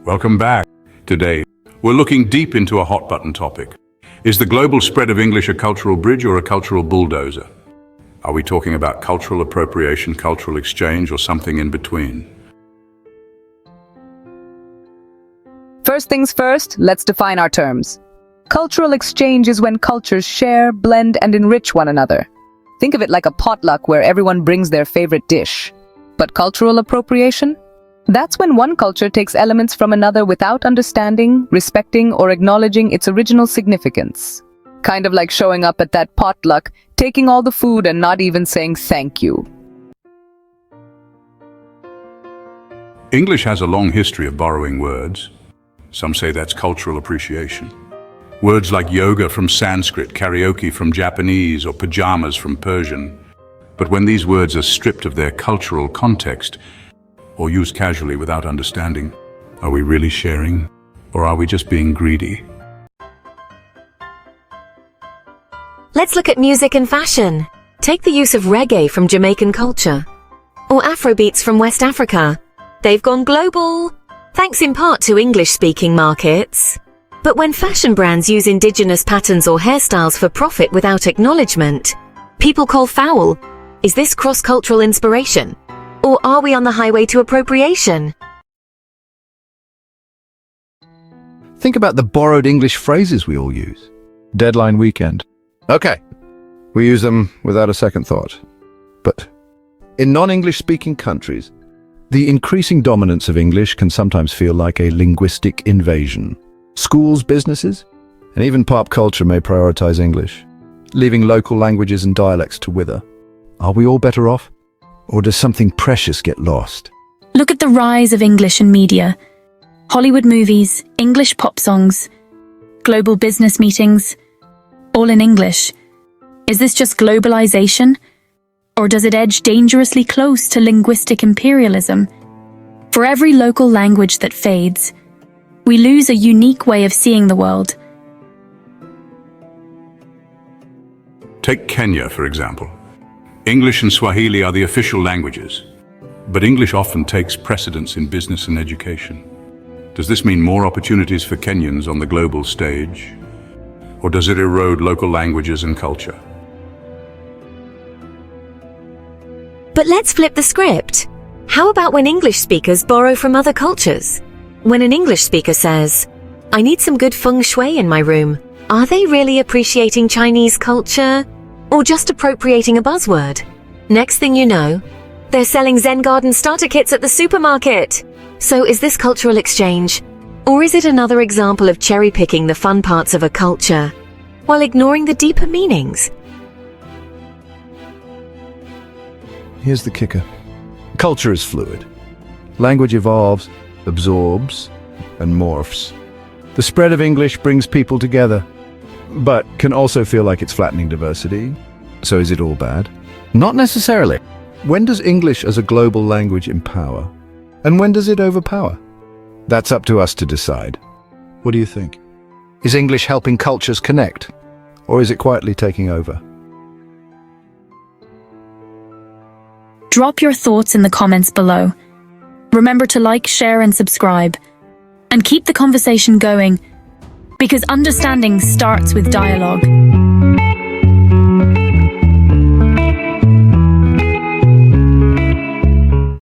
Welcome back. Today, we're looking deep into a hot-button topic. Is the global spread of English a cultural bridge or a cultural bulldozer? Are we talking about cultural appropriation, cultural exchange, or something in between? First things first, let's define our terms. Cultural exchange is when cultures share, blend, and enrich one another. Think of it like a potluck where everyone brings their favorite dish. But cultural appropriation? That's when one culture takes elements from another without understanding, respecting, or acknowledging its original significance. Kind of like showing up at that potluck, taking all the food and not even saying thank you. English has a long history of borrowing words. Some say that's cultural appreciation. Words like yoga from Sanskrit, karaoke from Japanese, or pajamas from Persian. But when these words are stripped of their cultural context, or used casually without understanding, are we really sharing, or are we just being greedy? Let's look at music and fashion. Take the use of reggae from Jamaican culture, or Afrobeats from West Africa. They've gone global, thanks in part to English-speaking markets. But when fashion brands use indigenous patterns or hairstyles for profit without acknowledgement, people call foul. Is this cross-cultural inspiration? Or are we on the highway to appropriation? Think about the borrowed English phrases we all use. Deadline weekend. Okay, we use them without a second thought. But in non-English speaking countries, the increasing dominance of English can sometimes feel like a linguistic invasion. Schools, businesses, and even pop culture may prioritize English, leaving local languages and dialects to wither. Are we all better off? Or does something precious get lost? Look at the rise of English in media. Hollywood movies, English pop songs, global business meetings, all in English. Is this just globalization? Or does it edge dangerously close to linguistic imperialism? For every local language that fades, we lose a unique way of seeing the world. Take Kenya, for example. English and Swahili are the official languages, but English often takes precedence in business and education. Does this mean more opportunities for Kenyans on the global stage? Or does it erode local languages and culture? But let's flip the script. How about when English speakers borrow from other cultures? When an English speaker says, "I need some good feng shui in my room," are they really appreciating Chinese culture? Or just appropriating a buzzword? Next thing you know, they're selling Zen garden starter kits at the supermarket. So is this cultural exchange? Or is it another example of cherry-picking the fun parts of a culture, while ignoring the deeper meanings? Here's the kicker. Culture is fluid. Language evolves, absorbs, and morphs. The spread of English brings people together, but can also feel like it's flattening diversity. So is it all bad? Not necessarily. When does English as a global language empower? And when does it overpower? That's up to us to decide. What do you think? Is English helping cultures connect? Or is it quietly taking over? Drop your thoughts in the comments below. Remember to like, share, and subscribe. And keep the conversation going, because understanding starts with dialogue.